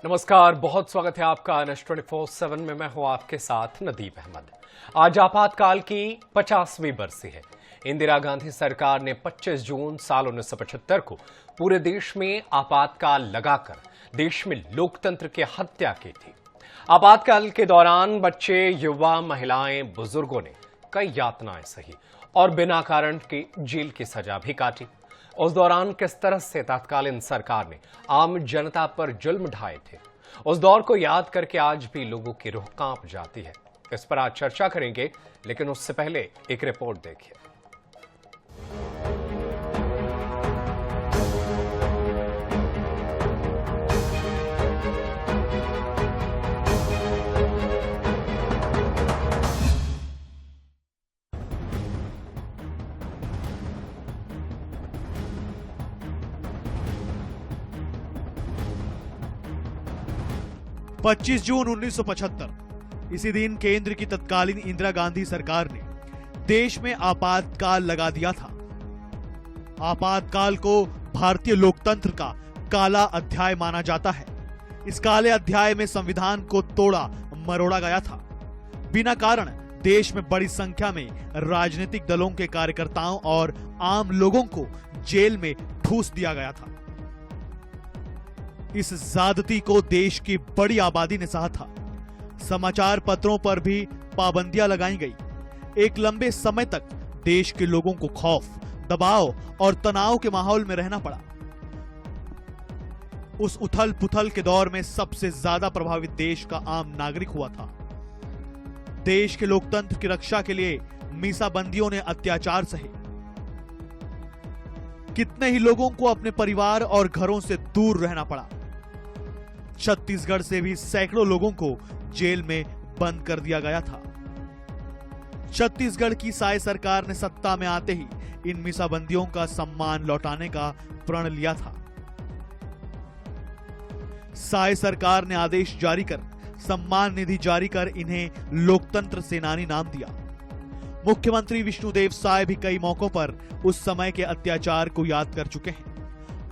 नमस्कार, बहुत स्वागत है आपका NH 24/7 में। मैं हूं आपके साथ नदीप अहमद। आज आपातकाल की 50वीं बरसी है। इंदिरा गांधी सरकार ने 25 जून साल 1975 को पूरे देश में आपातकाल लगाकर देश में लोकतंत्र की हत्या की थी। आपातकाल के दौरान बच्चे, युवा, महिलाएं, बुजुर्गों ने कई यातनाएं सही और बिना कारण की जेल की सजा भी काटी। उस दौरान किस तरह से तत्कालीन सरकार ने आम जनता पर जुल्म ढाए थे, उस दौर को याद करके आज भी लोगों की रूह कांप जाती है। इस पर आज चर्चा करेंगे, लेकिन उससे पहले एक रिपोर्ट देखिए। पच्चीस जून 1975, इसी दिन केंद्र की तत्कालीन इंदिरा गांधी सरकार ने देश में आपातकाल लगा दिया था। आपातकाल को भारतीय लोकतंत्र का काला अध्याय माना जाता है। इस काले अध्याय में संविधान को तोड़ा मरोड़ा गया था। बिना कारण देश में बड़ी संख्या में राजनीतिक दलों के कार्यकर्ताओं और आम लोगों को जेल में ठूस दिया गया था। इस ज्यादती को देश की बड़ी आबादी ने सहा था। समाचार पत्रों पर भी पाबंदियां लगाई गई। एक लंबे समय तक देश के लोगों को खौफ, दबाव और तनाव के माहौल में रहना पड़ा। उस उथल पुथल के दौर में सबसे ज्यादा प्रभावित देश का आम नागरिक हुआ था। देश के लोकतंत्र की रक्षा के लिए मीसाबंदियों ने अत्याचार सहे। कितने ही लोगों को अपने परिवार और घरों से दूर रहना पड़ा। छत्तीसगढ़ से भी सैकड़ों लोगों को जेल में बंद कर दिया गया था। छत्तीसगढ़ की साय सरकार ने सत्ता में आते ही इन मीसाबंदियों का सम्मान लौटाने का प्रण लिया था। साय सरकार ने आदेश जारी कर सम्मान निधि जारी कर इन्हें लोकतंत्र सेनानी नाम दिया। मुख्यमंत्री विष्णुदेव साय भी कई मौकों पर उस समय के अत्याचार को याद कर चुके हैं।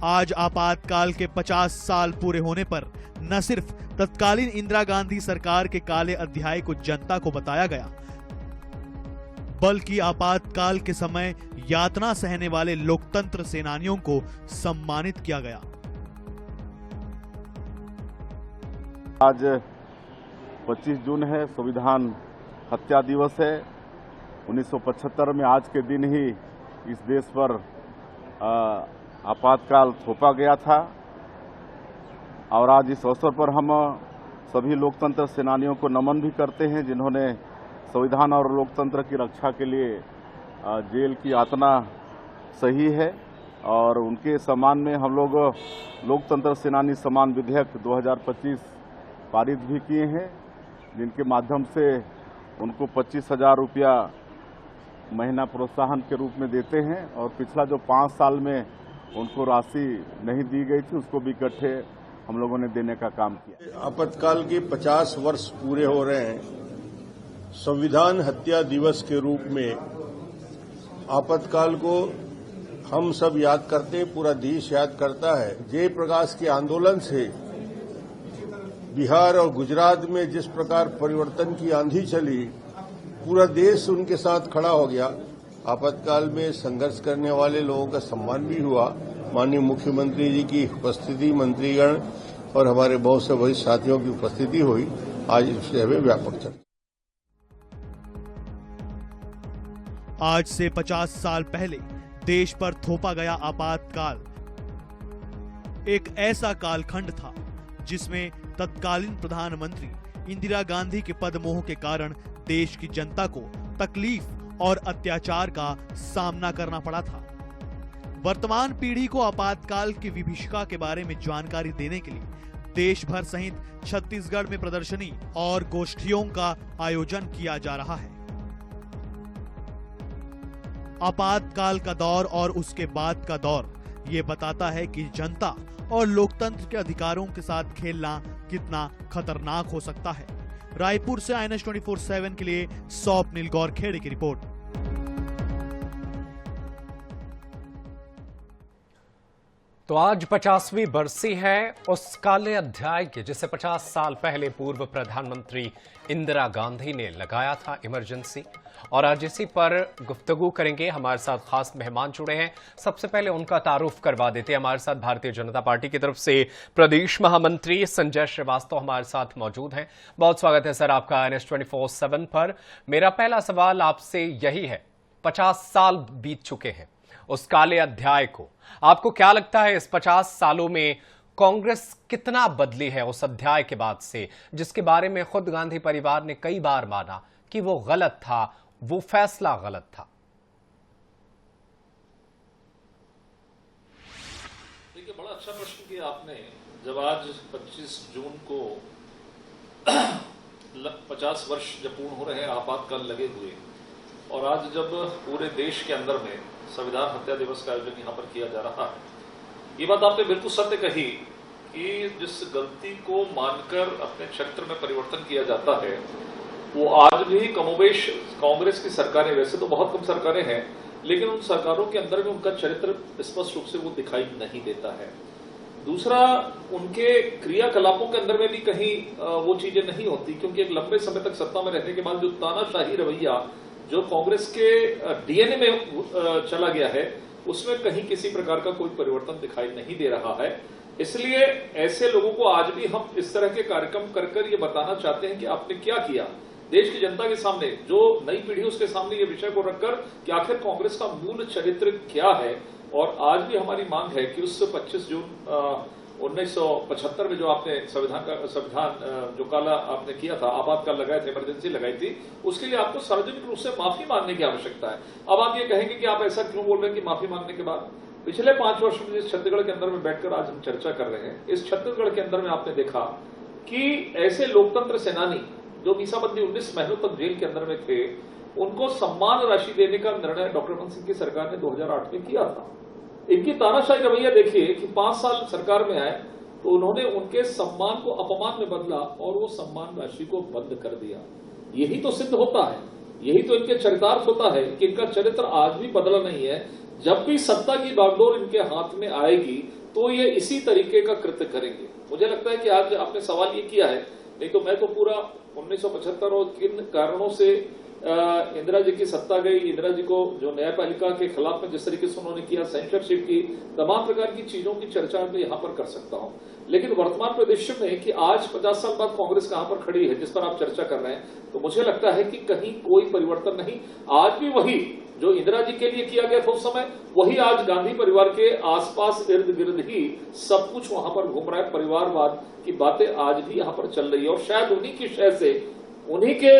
आज आपातकाल के 50 साल पूरे होने पर न सिर्फ तत्कालीन इंदिरा गांधी सरकार के काले अध्याय को जनता को बताया गया, बल्कि आपातकाल के समय यातना सहने वाले लोकतंत्र सेनानियों को सम्मानित किया गया। आज 25 जून है, संविधान हत्या दिवस है। 1975 में आज के दिन ही इस देश पर आपातकाल थोपा गया था और आज इस अवसर पर हम सभी लोकतंत्र सेनानियों को नमन भी करते हैं, जिन्होंने संविधान और लोकतंत्र की रक्षा के लिए जेल की यातना सही है। और उनके सम्मान में हम लोग लोकतंत्र सेनानी सम्मान विधेयक 2025 पारित भी किए हैं, जिनके माध्यम से उनको 25,000 रुपया महीना प्रोत्साहन के रूप में देते हैं। और पिछला जो 5 साल में उनको राशि नहीं दी गई थी, उसको भी इकट्ठे हम लोगों ने देने का काम किया। आपातकाल के 50 वर्ष पूरे हो रहे हैं। संविधान हत्या दिवस के रूप में आपातकाल को हम सब याद करते हैं, पूरा देश याद करता है। जयप्रकाश के आंदोलन से बिहार और गुजरात में जिस प्रकार परिवर्तन की आंधी चली, पूरा देश उनके साथ खड़ा हो गया। आपातकाल में संघर्ष करने वाले लोगों का सम्मान भी हुआ। माननीय मुख्यमंत्री जी की उपस्थिति, मंत्रीगण और हमारे बहुत से वरिष्ठ साथियों की उपस्थिति हुई। आज इस विषय में व्यापक चर्चा। आज से 50 साल पहले देश पर थोपा गया आपातकाल एक ऐसा कालखंड था जिसमें तत्कालीन प्रधानमंत्री इंदिरा गांधी के पदमोह के कारण देश की जनता को तकलीफ और अत्याचार का सामना करना पड़ा था। वर्तमान पीढ़ी को आपातकाल की विभीषिका के बारे में जानकारी देने के लिए देश भर सहित छत्तीसगढ़ में प्रदर्शनी और गोष्ठियों का आयोजन किया जा रहा है। आपातकाल का दौर और उसके बाद का दौर ये बताता है कि जनता और लोकतंत्र के अधिकारों के साथ खेलना कितना खतरनाक हो सकता है। रायपुर से NH 24/7 के लिए स्वप्निल गौरखेड़े की रिपोर्ट। तो आज 50वीं बरसी है उस काले अध्याय की जिसे 50 साल पहले पूर्व प्रधानमंत्री इंदिरा गांधी ने लगाया था इमरजेंसी। और आज इसी पर गुफ्तगू करेंगे। हमारे साथ खास मेहमान जुड़े हैं। सबसे पहले उनका तारुफ करवा देते हैं। हमारे साथ भारतीय जनता पार्टी की तरफ से प्रदेश महामंत्री संजय श्रीवास्तव हमारे साथ मौजूद हैं। बहुत स्वागत है सर आपका NS24/7 पर। मेरा पहला सवाल आपसे यही है, 50 साल बीत चुके हैं उस काले अध्याय को। आपको क्या लगता है इस 50 सालों में कांग्रेस कितना बदली है उस अध्याय के बाद से, जिसके बारे में खुद गांधी परिवार ने कई बार माना कि वो गलत था, वो फैसला गलत था? देखिए, बड़ा अच्छा प्रश्न किया आपने। जब आज 25 जून को 50 वर्ष जब पूर्ण हो रहे हैं आपातकाल लगे हुए, और आज जब पूरे देश के अंदर में संविधान हत्या दिवस का आयोजन यहां पर किया जा रहा है, ये बात आपने बिल्कुल सत्य कही कि जिस गलती को मानकर अपने चरित्र में परिवर्तन किया जाता है, वो आज भी कमोबेश कांग्रेस की सरकारें, वैसे तो बहुत कम सरकारें हैं, लेकिन उन सरकारों के अंदर में उनका चरित्र स्पष्ट रूप से वो दिखाई नहीं देता है। दूसरा, उनके क्रियाकलापों के अंदर में भी कहीं वो चीजें नहीं होती, क्योंकि एक लंबे समय तक सत्ता में रहने के बाद जो तानाशाही रवैया जो कांग्रेस के डीएनए में चला गया है, उसमें कहीं किसी प्रकार का कोई परिवर्तन दिखाई नहीं दे रहा है। इसलिए ऐसे लोगों को आज भी हम इस तरह के कार्यक्रम कर ये बताना चाहते हैं कि आपने क्या किया देश की जनता के सामने, जो नई पीढ़ी उसके सामने ये विषय को रखकर कि आखिर कांग्रेस का मूल चरित्र क्या है। और आज भी हमारी मांग है कि उस 25 जून 1975 में जो आपने संविधान जो काला आपने किया था, आपातकाल लगाए थे, इमरजेंसी लगाई थी, उसके लिए आपको सार्वजनिक रूप से माफी मांगने की आवश्यकता है। अब आप ये कहेंगे कि आप ऐसा क्यों बोल रहे हैं कि माफी मांगने के बाद? पिछले 5 वर्ष में जिस छत्तीसगढ़ के अंदर में बैठकर आज हम चर्चा कर रहे हैं, इस छत्तीसगढ़ के अंदर में आपने देखा कि ऐसे लोकतंत्र सेनानी जो मीसाबंदी 19 महीनों तक जेल के अंदर में थे, उनको सम्मान राशि देने का निर्णय डॉक्टर मनमोहन सिंह की सरकार ने 2008 में किया था। इनकी तानाशाही रवैया देखिए कि 5 साल सरकार में आए तो उन्होंने उनके सम्मान को अपमान में बदला और वो सम्मान राशि को बंद कर दिया। यही तो सिद्ध होता है, यही तो इनके चरितार्थ होता है कि इनका चरित्र आज भी बदला नहीं है। जब भी सत्ता की बागडोर इनके हाथ में आएगी तो ये इसी तरीके का कृत्य करेंगे। मुझे लगता है कि आज आपने सवाल ये किया है, नहीं तो मैं तो पूरा 1975 और किन कारणों से इंदिरा जी की सत्ता गई, इंदिरा जी को जो न्यायपालिका के खिलाफ में जिस तरीके से उन्होंने किया, सेंसरशिप की, तमाम प्रकार की चीजों की चर्चा मैं यहां पर कर सकता हूं। लेकिन वर्तमान परिदृश्य में कि आज 50 साल बाद कांग्रेस कहां पर खड़ी है, जिस पर आप चर्चा कर रहे हैं, तो मुझे लगता है कि कहीं कोई परिवर्तन नहीं। आज भी वही जो इंदिरा जी के लिए किया गया था उस समय, वही आज गांधी परिवार के आसपास इर्द गिर्द ही सब कुछ वहां पर घूम रहा है। परिवारवाद की बातें आज भी यहां पर चल रही है और शायद उन्हीं की शय से, उन्हीं के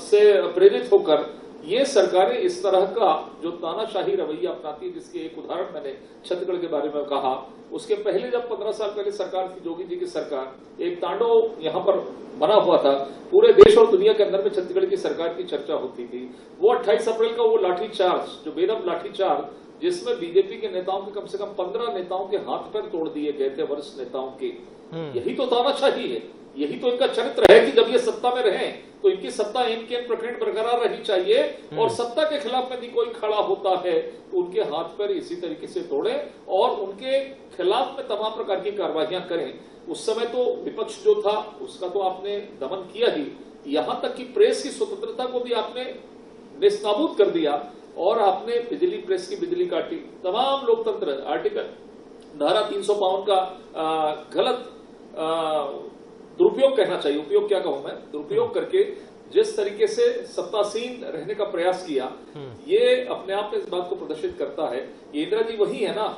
से प्रेरित होकर ये सरकारें इस तरह का जो तानाशाही रवैया अपनाती है, जिसके एक उदाहरण मैंने छत्तीसगढ़ के बारे में कहा। उसके पहले जब 15 साल पहले सरकार थी, जोगी जी की सरकार, एक तांडव यहां पर बना हुआ था। पूरे देश और दुनिया के अंदर में छत्तीसगढ़ की सरकार की चर्चा होती थी। वो 28 अप्रैल का वो लाठीचार्ज, जो बेदम लाठीचार्ज, जिसमें बीजेपी के नेताओं के कम से कम 15 नेताओं के हाथ पैर तोड़ दिए गए थे, वरिष्ठ नेताओं के। यही तो तानाशाही है, यही तो इनका चरित्र है कि जब ये सत्ता में रहे तो इनकी सत्ता इनके प्रकरण बरकरार रहनी चाहिए, और सत्ता के खिलाफ यदि कोई खड़ा होता है तो उनके हाथ पैर इसी तरीके से तोड़े और उनके खिलाफ में तमाम प्रकार की कार्रवाइयां करें। उस समय तो विपक्ष जो था उसका तो आपने दमन किया ही, यहां तक कि प्रेस की स्वतंत्रता को भी आपने नेस्तनाबूद कर दिया और आपने बिजली, प्रेस की बिजली काटी। तमाम लोकतंत्र आर्टिकल धारा 352 का गलत दुरुपयोग कहना चाहिए, उपयोग क्या कहूं मैं, दुरुपयोग करके जिस तरीके से सत्तासीन रहने का प्रयास किया, ये अपने आप में इस बात को प्रदर्शित करता है। ये इंदिरा जी वही है ना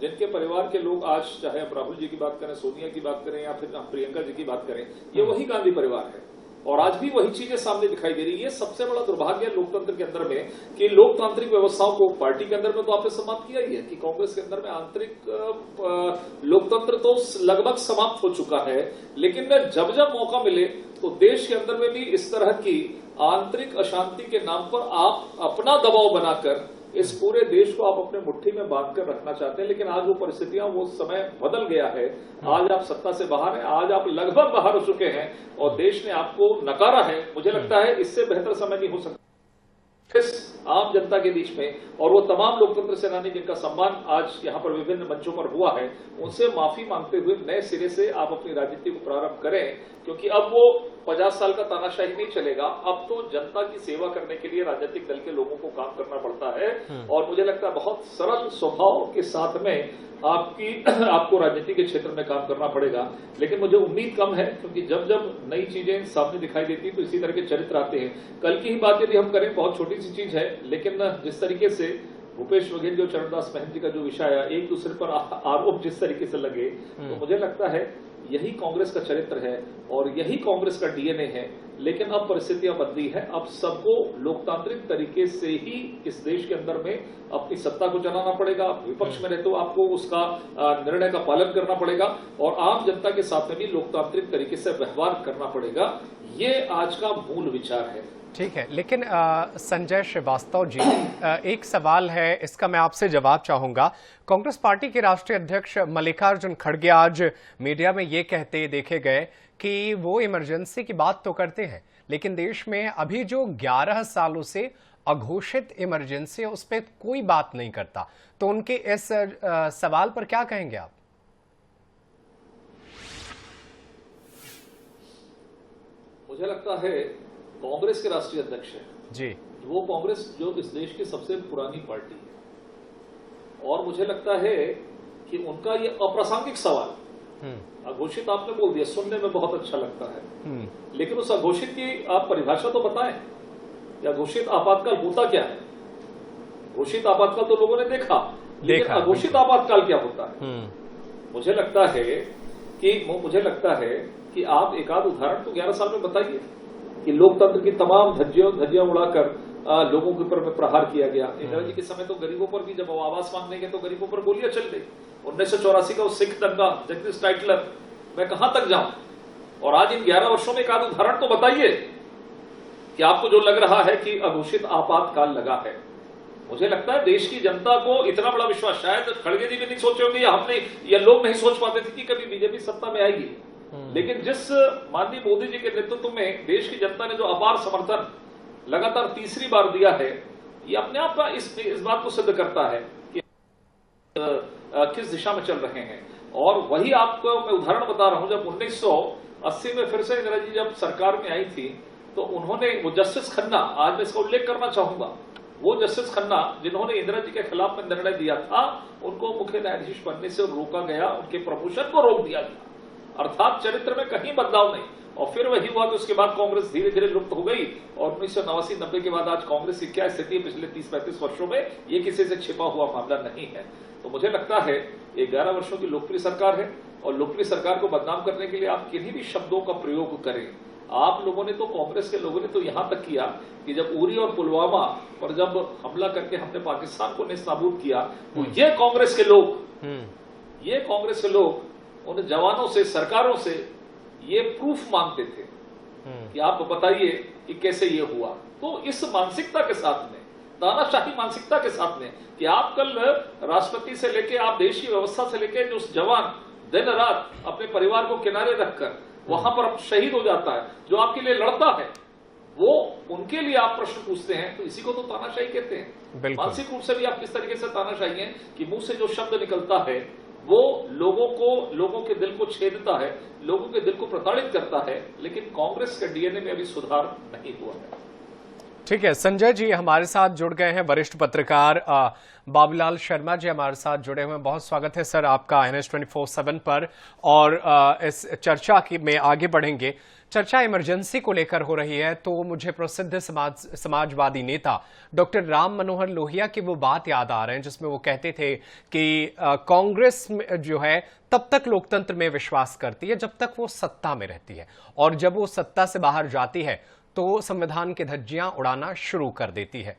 जिनके परिवार के लोग आज, चाहे आप राहुल जी की बात करें, सोनिया की बात करें या फिर प्रियंका जी की बात करें, ये वही गांधी परिवार है और आज भी वही चीजें सामने दिखाई दे रही है। ये सबसे बड़ा दुर्भाग्य है लोकतंत्र के अंदर में कि लोकतांत्रिक व्यवस्थाओं को, पार्टी के अंदर में तो आपने समाप्त किया ही है कि कांग्रेस के अंदर में आंतरिक लोकतंत्र तो लगभग समाप्त हो चुका है, लेकिन जब जब मौका मिले तो देश के अंदर में भी इस तरह की आंतरिक अशांति के नाम पर आप अपना दबाव बनाकर इस पूरे देश को आप अपने मुट्ठी में बांध कर रखना चाहते हैं। लेकिन आज वो परिस्थितियां, वो समय बदल गया है। आज आप सत्ता से बाहर हैं, आज आप लगभग बाहर हो चुके हैं और देश ने आपको नकारा है। मुझे लगता है इससे बेहतर समय नहीं हो सकता। आम जनता के बीच में, और वो तमाम लोकतंत्र सेनानी जिनका सम्मान आज यहाँ पर विभिन्न मंचों पर हुआ है, उनसे माफी मांगते हुए नए सिरे से आप अपनी राजनीति को प्रारंभ करें, क्योंकि अब वो 50 साल का तानाशाही नहीं चलेगा। अब तो जनता की सेवा करने के लिए राजनीतिक दल के लोगों को काम करना पड़ता है, और मुझे लगता है बहुत सरल स्वभाव के साथ में आपको राजनीति के क्षेत्र में काम करना पड़ेगा। लेकिन मुझे उम्मीद कम है, क्योंकि जब जब नई चीजें सामने दिखाई देती है तो इसी तरह के चरित्र आते हैं। कल की ही बात यदि हम करें, बहुत छोटी सी चीज है, लेकिन जिस तरीके से भूपेश बघेल जो चरणदास महंत जी का जो विषय आया, एक दूसरे पर आरोप जिस तरीके से लगे, तो मुझे लगता है यही कांग्रेस का चरित्र है और यही कांग्रेस का डीएनए है। लेकिन अब परिस्थितियां बदली है, अब सबको लोकतांत्रिक तरीके से ही इस देश के अंदर में अपनी सत्ता को चलाना पड़ेगा। विपक्ष में रहते हो आपको उसका निर्णय का पालन करना पड़ेगा, और आम जनता के साथ में भी लोकतांत्रिक तरीके से व्यवहार करना पड़ेगा। ये आज का मूल विचार है। ठीक है, लेकिन संजय श्रीवास्तव जी, एक सवाल है, इसका मैं आपसे जवाब चाहूंगा। कांग्रेस पार्टी के राष्ट्रीय अध्यक्ष मल्लिकार्जुन खड़गे आज मीडिया में ये कहते देखे गए कि वो इमरजेंसी की बात तो करते हैं, लेकिन देश में अभी जो 11 सालों से अघोषित इमरजेंसी है उस पर कोई बात नहीं करता। तो उनके इस सवाल पर क्या कहेंगे आप? मुझे लगता है कांग्रेस के राष्ट्रीय अध्यक्ष है जी, वो कांग्रेस जो इस देश की सबसे पुरानी पार्टी है, और मुझे लगता है कि उनका ये अप्रासंगिक सवाल, अघोषित आपने बोल दिया, सुनने में बहुत अच्छा लगता है, लेकिन उस अघोषित की आप परिभाषा तो बताएं, या घोषित आपातकाल होता क्या है? घोषित आपातकाल तो लोगों ने देखा, लेकिन अघोषित आपातकाल क्या होता है? मुझे लगता है कि आप एक आध उदाहरण तो 11 साल में बताइए कि लोकतंत्र की तमाम धज्जियां उड़ाकर लोगों के ऊपर में प्रहार किया गया। इंदिरा जी के समय तो गरीबों पर भी, जब वो आवास मांगने गए तो गरीबों पर गोलियां चल गई। 1984 का वो सिख दंगा, जगदीश टाइटलर, मैं कहां तक जाऊं? और आज इन 11 वर्षों में एक आध उदाहरण तो बताइए कि आपको जो लग रहा है कि अघोषित आपातकाल लगा है। मुझे लगता है देश की जनता को इतना बड़ा विश्वास, शायद खड़गे जी भी नहीं सोचे होंगे, या लोग नहीं सोच पाते थे कि कभी बीजेपी सत्ता में आएगी, लेकिन जिस माननीय मोदी जी के नेतृत्व में देश की जनता ने जो अपार समर्थन लगातार तीसरी बार दिया है, ये अपने आप का इस बात को सिद्ध करता है कि किस दिशा में चल रहे हैं। और वही आपको मैं उदाहरण बता रहा हूं, जब 1980 में फिर से इंदिरा जी जब सरकार में आई थी, तो उन्होंने वो जस्टिस खन्ना, आज मैं इसका उल्लेख करना चाहूंगा, वो जस्टिस खन्ना जिन्होंने इंदिरा जी के खिलाफ में निर्णय दिया था, उनको मुख्य न्यायाधीश बनने से रोका गया, उनके प्रमोशन को रोक दिया गया। अर्थात चरित्र में कहीं बदलाव नहीं। और फिर वही हुआ कि उसके बाद कांग्रेस धीरे धीरे लुप्त हो गई, और 1989-90 के बाद आज कांग्रेस की क्या स्थिति है पिछले 30-35 वर्षों में, ये किसी से छिपा हुआ मामला नहीं है। तो मुझे लगता है ये 11 वर्षों की लोकप्रिय सरकार है, और लोकप्रिय सरकार को बदनाम करने के लिए आप किन्हीं भी शब्दों का प्रयोग करें। आप लोगों ने तो, कांग्रेस के लोगों ने तो यहां तक किया कि जब उरी और पुलवामा पर जब हमला करके हमने पाकिस्तान को नेस्तनाबूद किया, तो ये कांग्रेस के लोग उन जवानों से, सरकारों से ये प्रूफ मांगते थे कि आप बताइए कि कैसे ये हुआ। तो इस मानसिकता के साथ में, तानाशाही मानसिकता के साथ में, कि आप कल राष्ट्रपति से लेके, आप देश की व्यवस्था से लेके, जो जवान दिन रात अपने परिवार को किनारे रखकर वहां पर शहीद हो जाता है, जो आपके लिए लड़ता है, वो उनके लिए आप प्रश्न पूछते हैं, तो इसी को तो तानाशाही कहते हैं। मानसिक रूप से भी आप किस तरीके से तानाशाही हैं कि मुंह से जो शब्द निकलता है वो लोगों के दिल को छेदता है, लोगों के दिल को प्रताड़ित करता है, लेकिन कांग्रेस के डीएनए में अभी सुधार नहीं हुआ है। ठीक है, संजय जी हमारे साथ जुड़ गए हैं, वरिष्ठ पत्रकार बाबूलाल शर्मा जी हमारे साथ जुड़े हुए हैं। बहुत स्वागत है सर आपका NH24/7 पर। और इस चर्चा में आगे बढ़ेंगे। चर्चा इमरजेंसी को लेकर हो रही है, तो मुझे प्रसिद्ध समाजवादी नेता डॉक्टर राम मनोहर लोहिया की वो बात याद आ रहे हैं जिसमें वो कहते थे कि कांग्रेस जो है तब तक लोकतंत्र में विश्वास करती है जब तक वो सत्ता में रहती है, और जब वो सत्ता से बाहर जाती है तो संविधान की धज्जियां उड़ाना शुरू कर देती है।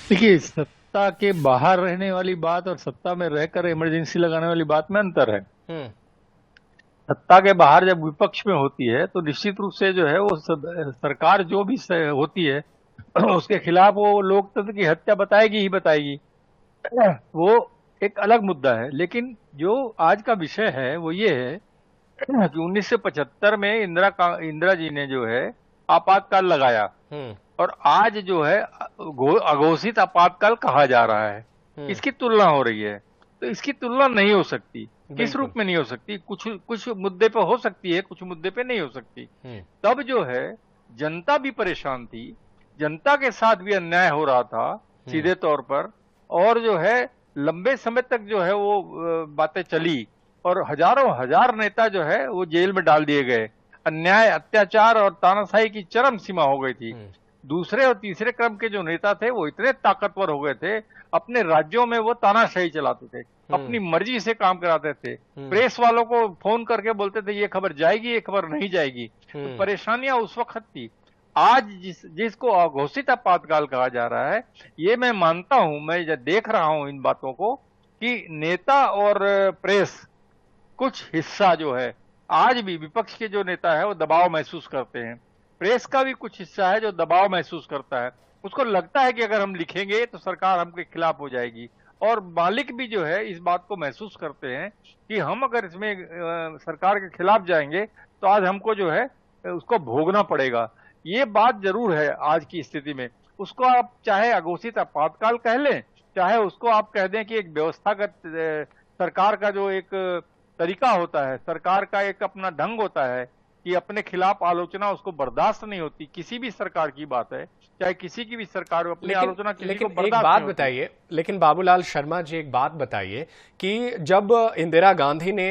देखिए, सत्ता के बाहर रहने वाली बात और सत्ता में रहकर इमरजेंसी लगाने वाली बात में अंतर है। सत्ता के बाहर जब विपक्ष में होती है तो निश्चित रूप से जो है वो सरकार जो भी होती है उसके खिलाफ वो लोकतंत्र की हत्या बताएगी ही बताएगी, वो एक अलग मुद्दा है। लेकिन जो आज का विषय है वो ये है कि 1975 में इंदिरा जी ने जो है आपातकाल लगाया, और आज जो है अघोषित आपातकाल कहा जा रहा है, इसकी तुलना हो रही है। तो इसकी तुलना नहीं हो सकती, किस रूप में नहीं हो सकती? कुछ मुद्दे पे हो सकती है, कुछ मुद्दे पे नहीं हो सकती। तब जो है जनता भी परेशान थी, जनता के साथ भी अन्याय हो रहा था सीधे तौर पर, और जो है लंबे समय तक जो है वो बातें चली और हजारों हजार नेता जो है वो जेल में डाल दिए गए। अन्याय, अत्याचार और तानाशाही की चरम सीमा हो गई थी। दूसरे और तीसरे क्रम के जो नेता थे वो इतने ताकतवर हो गए थे, अपने राज्यों में वो तानाशाही चलाते थे, अपनी मर्जी से काम कराते थे, प्रेस वालों को फोन करके बोलते थे ये खबर जाएगी, ये खबर नहीं जाएगी। तो परेशानियां उस वक्त थी। आज जिसको अघोषित आपातकाल कहा जा रहा है, ये मैं मानता हूं, मैं देख रहा हूं इन बातों को कि नेता और प्रेस कुछ हिस्सा जो है, आज भी विपक्ष के जो नेता है वो दबाव महसूस करते हैं। प्रेस का भी कुछ हिस्सा है जो दबाव महसूस करता है, उसको लगता है कि अगर हम लिखेंगे तो सरकार हमके खिलाफ हो जाएगी। और मालिक भी जो है इस बात को महसूस करते हैं कि हम अगर इसमें सरकार के खिलाफ जाएंगे तो आज हमको जो है उसको भोगना पड़ेगा। ये बात जरूर है आज की स्थिति में। उसको आप चाहे अघोषित आपातकाल कह लें, चाहे उसको आप कह दें कि एक व्यवस्थागत सरकार का जो एक तरीका होता है, सरकार का एक अपना ढंग होता है कि अपने खिलाफ आलोचना उसको बर्दाश्त नहीं होती। किसी भी सरकार की बात है, चाहे किसी की भी सरकार हो, अपनी आलोचना किसी को बर्दाश्त एक बात बताइए, लेकिन बाबूलाल शर्मा जी एक बात बताइए कि जब इंदिरा गांधी ने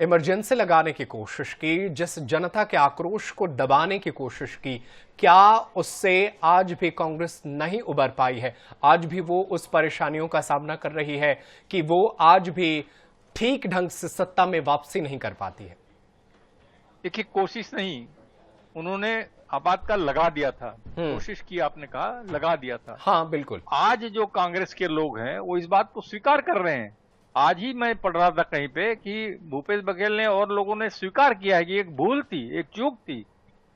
इमरजेंसी लगाने की कोशिश की, जिस जनता के आक्रोश को दबाने की कोशिश की, क्या उससे आज भी कांग्रेस नहीं उबर पाई है? आज भी वो उस परेशानियों का सामना कर रही है कि वो आज भी ठीक ढंग से सत्ता में वापसी नहीं कर पाती है? देखिए, कोशिश नहीं, उन्होंने आपातकाल लगा दिया था। कोशिश की, आपने कहा लगा दिया था। हाँ बिल्कुल। आज जो कांग्रेस के लोग हैं वो इस बात को स्वीकार कर रहे हैं। आज ही मैं पढ़ रहा था कहीं पे कि भूपेश बघेल ने और लोगों ने स्वीकार किया है कि एक भूल थी, एक चूक थी,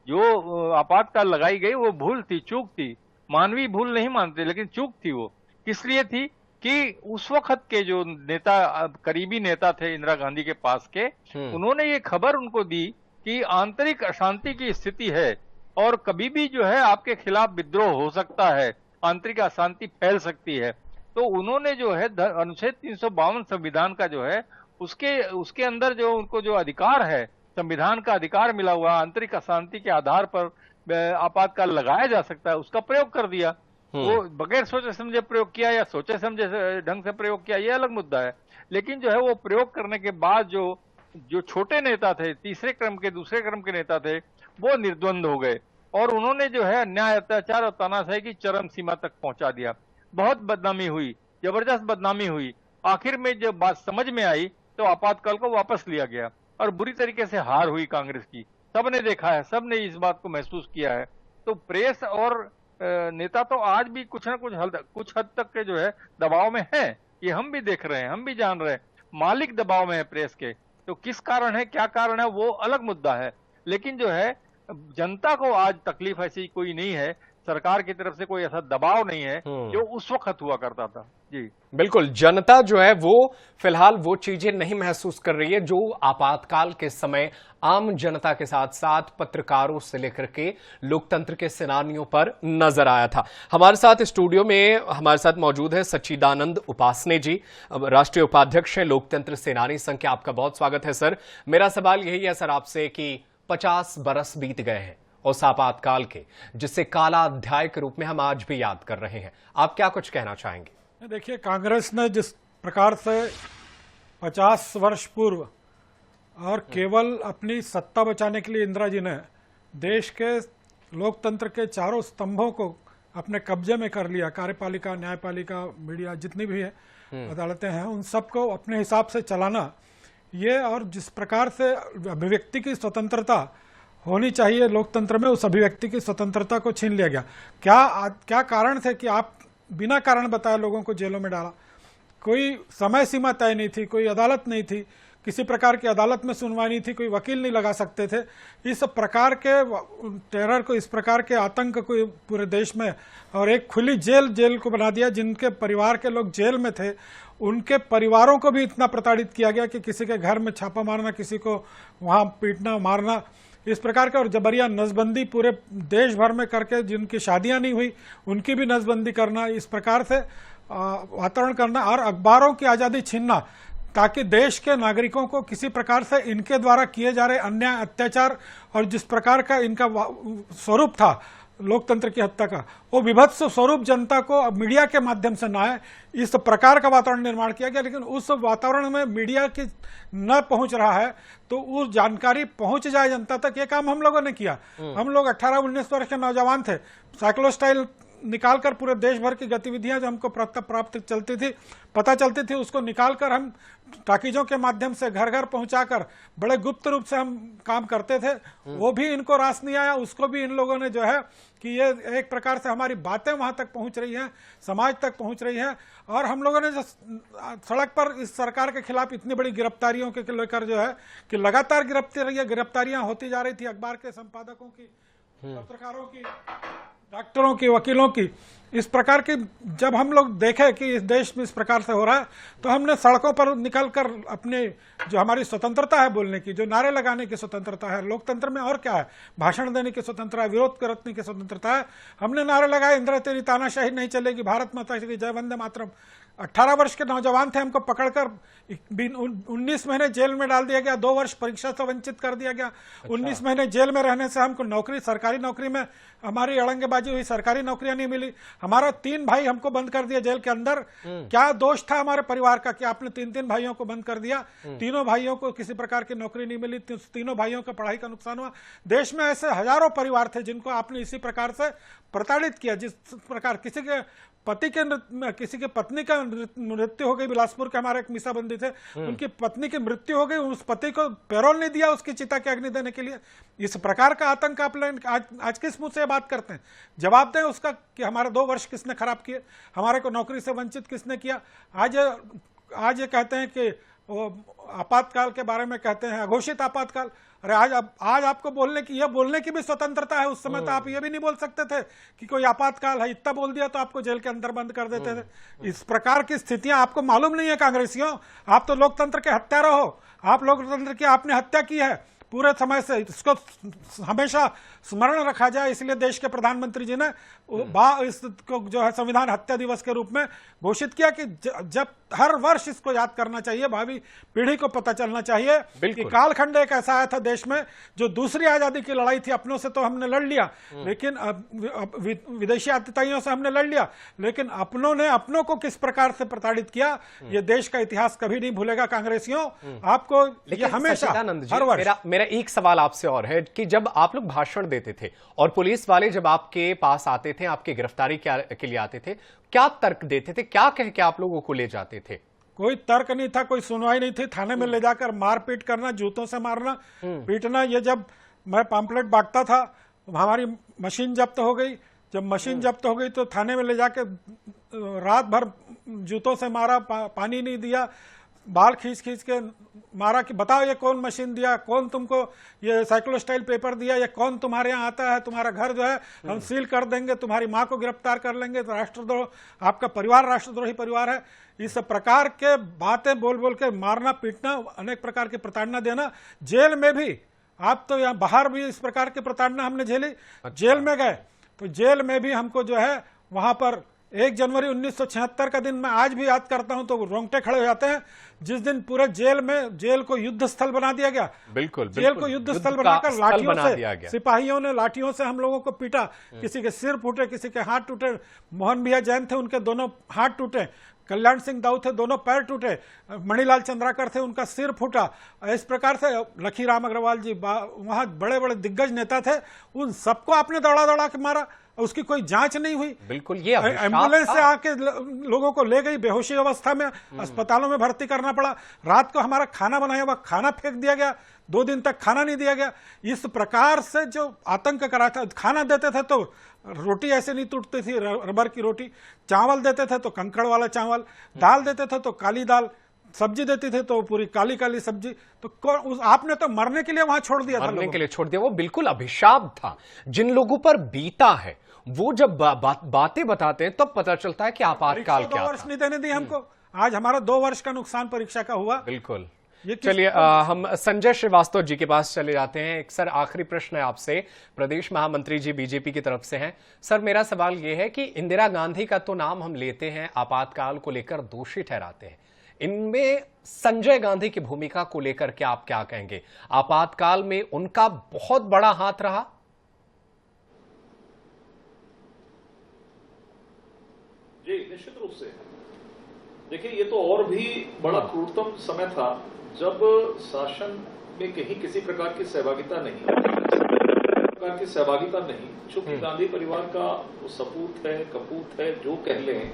जो आपातकाल लगाई गई वो भूल थी, चूक थी। मानवीय भूल नहीं मानते, लेकिन चूक थी वो। किस लिए थी कि उस वक्त के जो नेता, करीबी नेता थे इंदिरा गांधी के पास के, उन्होंने ये खबर उनको दी कि आंतरिक अशांति की स्थिति है और कभी भी जो है आपके खिलाफ विद्रोह हो सकता है, आंतरिक अशांति फैल सकती है। तो उन्होंने जो है अनुच्छेद 352 संविधान का जो है उसके अंदर जो उनको जो अधिकार है, संविधान का अधिकार मिला हुआ, आंतरिक अशांति के आधार पर आपातकाल लगाया जा सकता है, उसका प्रयोग कर दिया। वो बगैर सोचे समझे प्रयोग किया या सोचे समझे ढंग से प्रयोग किया, ये अलग मुद्दा है। लेकिन जो है वो प्रयोग करने के बाद जो छोटे नेता थे, तीसरे क्रम के, दूसरे क्रम के नेता थे, वो निर्द्वंद हो गए और उन्होंने जो है अन्याय, अत्याचार और तानाशाही की चरम सीमा तक पहुंचा दिया। बहुत बदनामी हुई, जबरदस्त बदनामी हुई। आखिर में जब बात समझ में आई तो आपातकाल को वापस लिया गया और बुरी तरीके से हार हुई कांग्रेस की। सबने देखा है, सबने इस बात को महसूस किया है। तो प्रेस और नेता तो आज भी कुछ न कुछ हद तक के जो है दबाव में है, ये हम भी देख रहे हैं, हम भी जान रहे हैं। मालिक दबाव में है प्रेस के, तो किस कारण है, क्या कारण है, वो अलग मुद्दा है। लेकिन जो है जनता को आज तकलीफ ऐसी कोई नहीं है, सरकार की तरफ से कोई ऐसा दबाव नहीं है जो उस वक्त हुआ करता था। जी बिल्कुल, जनता जो है वो फिलहाल वो चीजें नहीं महसूस कर रही है जो आपातकाल के समय आम जनता के साथ साथ पत्रकारों से लेकर के लोकतंत्र के सेनानियों पर नजर आया था। हमारे साथ स्टूडियो में हमारे साथ मौजूद है सच्चिदानंद उपासने जी, राष्ट्रीय उपाध्यक्ष हैं लोकतंत्र सेनानी संघ के। आपका बहुत स्वागत है सर। मेरा सवाल यही है सर आपसे कि 50 बरस बीत गए हैं उस आपातकाल के, जिसे काला अध्याय के रूप में हम आज भी याद कर रहे हैं। आप क्या कुछ कहना चाहेंगे? देखिए, कांग्रेस ने जिस प्रकार से 50 वर्ष पूर्व और केवल अपनी सत्ता बचाने के लिए इंदिरा जी ने देश के लोकतंत्र के चारों स्तंभों को अपने कब्जे में कर लिया, कार्यपालिका, न्यायपालिका, मीडिया, जितनी भी है अदालतें हैं, उन सबको अपने हिसाब से चलाना, ये और जिस प्रकार से अभिव्यक्ति की स्वतंत्रता होनी चाहिए लोकतंत्र में, उस अभिव्यक्ति की स्वतंत्रता को छीन लिया गया। क्या कारण थे कि आप बिना कारण बताए लोगों को जेलों में डाला? कोई समय सीमा तय नहीं थी, कोई अदालत नहीं थी, किसी प्रकार की अदालत में सुनवाई नहीं थी, कोई वकील नहीं लगा सकते थे। इस प्रकार के टेरर को, इस प्रकार के आतंक को पूरे देश में, और एक खुली जेल को बना दिया। जिनके परिवार के लोग जेल में थे उनके परिवारों को भी इतना प्रताड़ित किया गया कि किसी के घर में छापा मारना, किसी को वहां पीटना, मारना, इस प्रकार का, और जबरिया नसबंदी पूरे देश भर में करके जिनकी शादियां नहीं हुई उनकी भी नसबंदी करना, इस प्रकार से वातावरण करना और अखबारों की आज़ादी छीनना, ताकि देश के नागरिकों को किसी प्रकार से इनके द्वारा किए जा रहे अन्याय अत्याचार और जिस प्रकार का इनका स्वरूप था लोकतंत्र की हत्या का, वो विभत्स स्वरूप जनता को मीडिया के माध्यम से न आए, इस प्रकार का वातावरण निर्माण किया गया। लेकिन उस वातावरण में मीडिया की न पहुंच रहा है, तो उस जानकारी पहुंच जाए जनता तक, ये काम हम लोगों ने किया। हम लोग 18-19 वर्ष के नौजवान थे, साइक्लोस्टाइल निकालकर पूरे देश भर की गतिविधियां जो हमको प्राप्त चलती थी, पता चलती थी, उसको निकालकर हम टाकीजों के माध्यम से घर घर पहुंचाकर बड़े गुप्त रूप से हम काम करते थे। वो भी इनको रास नहीं आया, उसको भी इन लोगों ने जो है कि ये एक प्रकार से हमारी बातें वहां तक पहुंच रही हैं, समाज तक पहुंच रही हैं, और हम लोगों ने जो सड़क पर इस सरकार के खिलाफ इतनी बड़ी गिरफ्तारियों के लेकर जो है कि लगातार गिरफ्तारियां होती जा रही थी, अखबार के संपादकों की, पत्रकारों की, डॉक्टरों की, वकीलों की, इस प्रकार की जब हम लोग देखे कि इस देश में इस प्रकार से हो रहा है, तो हमने सड़कों पर निकलकर अपने जो हमारी स्वतंत्रता है बोलने की, जो नारे लगाने की स्वतंत्रता है लोकतंत्र में, और क्या है, भाषण देने की स्वतंत्रता है, विरोध करने की स्वतंत्रता है, हमने नारे लगाए, इंदिरा तेरी तानाशाही नहीं चलेगी, भारत माता की जय, वंदे मातरम। 18 वर्ष के नौजवान थे, हमको पकड़कर 19 महीने जेल में डाल दिया गया, 2 वर्ष परीक्षा से वंचित कर दिया गया। 19 महीने जेल में रहने से हमको नौकरी, सरकारी नौकरी में हमारी अड़ंगेबाजी हुई, सरकारी नौकरियां नहीं मिली। हमारा 3 भाई हमको बंद कर दिया जेल के अंदर। क्या दोष था हमारे परिवार का कि आपने 3 भाइयों को बंद कर दिया? तीनों भाइयों को किसी प्रकार की नौकरी नहीं मिली, तीनों भाइयों का पढ़ाई का नुकसान हुआ। देश में ऐसे हजारों परिवार थे जिनको आपने इसी प्रकार से प्रताड़ित किया, जिस प्रकार किसी के पत्नी का मृत्यु हो गई, बिलासपुर के हमारे एक मीसाबंदी थे, उनकी पत्नी की मृत्यु हो गई, उस पति को पैरोल नहीं दिया उसकी चिता की अग्नि देने के लिए। इस प्रकार का आतंक आप आज किस मुंह से बात करते हैं? जवाब दें उसका कि हमारे 2 वर्ष किसने खराब किए, हमारे को नौकरी से वंचित किसने किया। आज ये कहते हैं कि वो आपातकाल के बारे में कहते हैं, अघोषित आपातकाल। अरे आज आपको बोलने की भी स्वतंत्रता है। उस समय तो आप ये भी नहीं बोल सकते थे कि कोई आपातकाल है, इतना बोल दिया तो आपको जेल के अंदर बंद कर देते थे। इस प्रकार की स्थितियां आपको मालूम नहीं है कांग्रेसियों, आप तो लोकतंत्र के हत्यारा हो, आप लोकतंत्र की आपने हत्या की है पूरे समय से। इसको हमेशा स्मरण रखा जाए, इसलिए देश के प्रधानमंत्री जी ने इसको जो है संविधान हत्या दिवस के रूप में घोषित किया कि जब हर वर्ष इसको याद करना चाहिए, भावी पीढ़ी को पता चलना चाहिए कि कालखंड एक ऐसा आया था देश में जो दूसरी आजादी की लड़ाई थी। अपनों से तो हमने लड़ लिया, लेकिन विदेशी आतिथ्यों से हमने लड़ लिया, लेकिन अपनों ने अपनों को किस प्रकार से प्रताड़ित किया, ये देश का इतिहास कभी नहीं भूलेगा कांग्रेसियों। आपको ये हमेशा हर वर्ष। मेरा एक सवाल आपसे और है कि जब आप लोग भाषण देते थे और पुलिस वाले जब आपके पास आते थे, आपकी गिरफ्तारी के लिए आते थे, क्या तर्क देते थे, क्या कह के आप लोगों को ले जाते थे? कोई तर्क नहीं था, कोई सुनवाई नहीं थी। थाने में ले जाकर मारपीट करना, जूतों से मारना, पीटना। ये जब मैं पम्पलेट बांटता था, हमारी मशीन जब्त हो गई। जब मशीन जब्त हो गई तो थाने में ले जाकर रात भर जूतों से मारा, पानी नहीं दिया, बाल खींच के मारा कि बताओ ये कौन मशीन दिया, कौन तुमको ये साइक्लोस्टाइल पेपर दिया, ये कौन तुम्हारे यहाँ आता है, तुम्हारा घर जो है हम सील कर देंगे, तुम्हारी माँ को गिरफ्तार कर लेंगे, तो राष्ट्रद्रोह, आपका परिवार राष्ट्रद्रोही परिवार है। इस प्रकार के बातें बोल के मारना, पीटना, अनेक प्रकार की प्रताड़ना देना। जेल में भी, आप तो यहाँ बाहर भी इस प्रकार की प्रताड़ना हमने झेली। जेल में गए तो जेल में भी हमको जो है वहां पर 1 जनवरी 1976 का दिन मैं आज भी याद करता हूं तो रोंगटे खड़े हो जाते हैं, जिस दिन पूरे जेल को युद्ध स्थल बना दिया गया। बिल्कुल, जेल को युद्ध स्थल बनाकर लाठियों से, सिपाहियों ने लाठियों से हम लोगों को पीटा। किसी के सिर फूटे, किसी के हाथ टूटे। मोहन भैया जैन थे, उनके दोनों हाथ टूटे। कल्याण सिंह दाऊ थे, दोनों पैर टूटे। मणिलाल चंद्राकर थे, उनका सिर फूटा। इस प्रकार से लखीराम अग्रवाल जी, वहां बड़े बड़े दिग्गज नेता थे, उन सबको आपने दौड़ा के मारा, उसकी कोई जांच नहीं हुई। बिल्कुल, ये एम्बुलेंस से आके लोगों को ले गई, बेहोशी अवस्था में अस्पतालों में भर्ती करना पड़ा। रात को हमारा खाना बनाया हुआ खाना फेंक दिया गया, 2 दिन तक खाना नहीं दिया गया। इस प्रकार से जो आतंक करा था, खाना देते थे तो रोटी ऐसे नहीं टूटती थी, रबर की रोटी। चावल देते थे तो कंकड़ वाला चावल, दाल देते थे तो काली दाल, सब्जी देती थी तो पूरी काली काली सब्जी। तो आपने तो मरने के लिए वहां छोड़ दिया था, मरने के लिए छोड़ दिया। वो बिल्कुल अभिशाप था। जिन लोगों पर बीता है वो जब बातें बताते हैं तब पता चलता है कि आपातकाल क्या था। 2 वर्ष नहीं देने दिए हमको। आज हमारा 2 वर्ष का नुकसान परीक्षा का हुआ। बिल्कुल। चलिए हम संजय श्रीवास्तव जी के पास चले जाते हैं। एक सर आखिरी प्रश्न है आपसे, प्रदेश महामंत्री जी बीजेपी की तरफ से हैं। सर मेरा सवाल ये है कि इंदिरा गांधी का तो नाम हम लेते हैं, आपातकाल को लेकर दोषी ठहराते हैं, इनमें संजय गांधी की भूमिका को लेकर के आप क्या कहेंगे? आपातकाल में उनका बहुत बड़ा हाथ रहा? जी निश्चित रूप से। देखिए ये तो और भी बड़ा क्रूरतम समय था जब शासन में कहीं किसी प्रकार की सहभागिता नहीं, चूंकि गांधी परिवार का वो सपूत है, कपूत है, जो कह लें,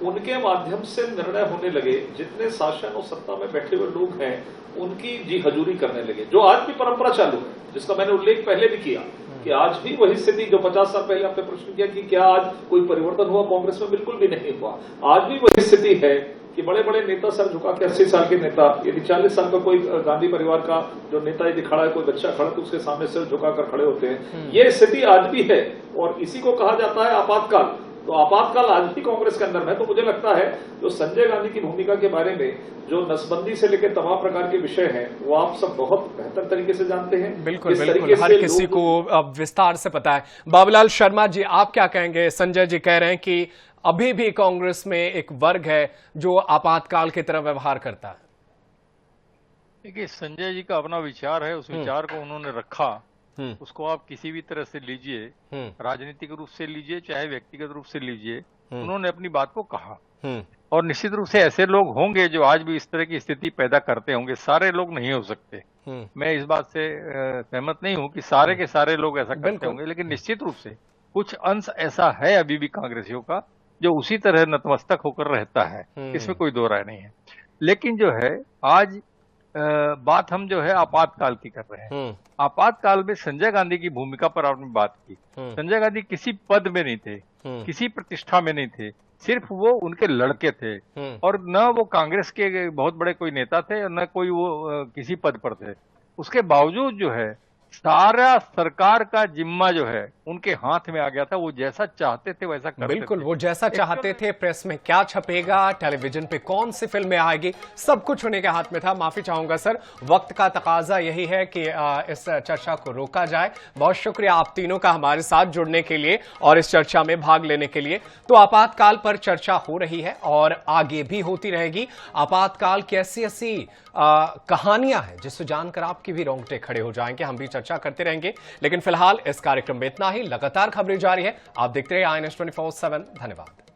उनके माध्यम से निर्णय होने लगे। जितने शासन और सत्ता में बैठे हुए लोग हैं उनकी जी हजूरी करने लगे, जो आज भी परंपरा चालू है, जिसका मैंने उल्लेख पहले भी किया कि आज भी वही स्थिति जो 50 साल पहले आपने प्रश्न किया कि क्या आज कोई परिवर्तन हुआ कांग्रेस में, बिल्कुल भी नहीं हुआ। आज भी वही स्थिति है कि बड़े बड़े नेता सर झुका के 80 साल के नेता, यदि 40 साल का कोई गांधी परिवार का जो नेता यदि खड़ा है, कोई बच्चा खड़ा तो उसके सामने सिर झुकाकर खड़े होते हैं। ये स्थिति आज भी है और इसी को कहा जाता है आपातकाल। तो आपातकाल आज भी कांग्रेस के अंदर है। तो मुझे लगता है जो संजय गांधी की भूमिका के बारे में जो नसबंदी से लेकर तमाम प्रकार के विषय हैं वो आप सब बहुत बेहतर तरीके से जानते हैं। बिल्कुल बिल्कुल, हर किसी को अब विस्तार से पता है। बाबूलाल शर्मा जी आप क्या कहेंगे? संजय जी कह रहे हैं कि अभी भी कांग्रेस में एक वर्ग है जो आपातकाल की तरह व्यवहार करता है। देखिए संजय जी का अपना विचार है, उस विचार को उन्होंने रखा, उसको आप किसी भी तरह से लीजिए, राजनीतिक रूप से लीजिए चाहे व्यक्तिगत रूप से लीजिए, उन्होंने अपनी बात को कहा। और निश्चित रूप से ऐसे लोग होंगे जो आज भी इस तरह की स्थिति पैदा करते होंगे, सारे लोग नहीं हो सकते। मैं इस बात से सहमत नहीं हूं कि सारे के सारे लोग ऐसा करते होंगे, लेकिन निश्चित रूप से कुछ अंश ऐसा है अभी भी कांग्रेसियों का जो उसी तरह नतमस्तक होकर रहता है, इसमें कोई दो राय नहीं है। लेकिन जो है आज बात हम जो है आपातकाल की कर रहे हैं। आपातकाल में संजय गांधी की भूमिका पर आपने बात की। संजय गांधी किसी पद में नहीं थे, किसी प्रतिष्ठा में नहीं थे, सिर्फ वो उनके लड़के थे और न वो कांग्रेस के बहुत बड़े कोई नेता थे और न कोई वो किसी पद पर थे। उसके बावजूद जो है सारा सरकार का जिम्मा जो है उनके हाथ में आ गया था। वो जैसा चाहते थे वैसा करते बिल्कुल थे। वो जैसा चाहते थे, प्रेस में क्या छपेगा, टेलीविजन पे कौन सी फिल्में आएगी, सब कुछ उन्हीं के हाथ में था। माफी चाहूंगा सर, वक्त का तकाजा यही है कि इस चर्चा को रोका जाए। बहुत शुक्रिया आप तीनों का हमारे साथ जुड़ने के लिए और इस चर्चा में भाग लेने के लिए। तो आपातकाल पर चर्चा हो रही है और आगे भी होती रहेगी। आपातकाल की ऐसी कहानियां हैं जिससे जानकर आपकी भी रोंगटे खड़े हो जाएंगे। हम भी चर्चा करते रहेंगे, लेकिन फिलहाल इस कार्यक्रम में इतना ही। लगातार खबरें जारी है, आप देखते रहिए INS 24/7। धन्यवाद।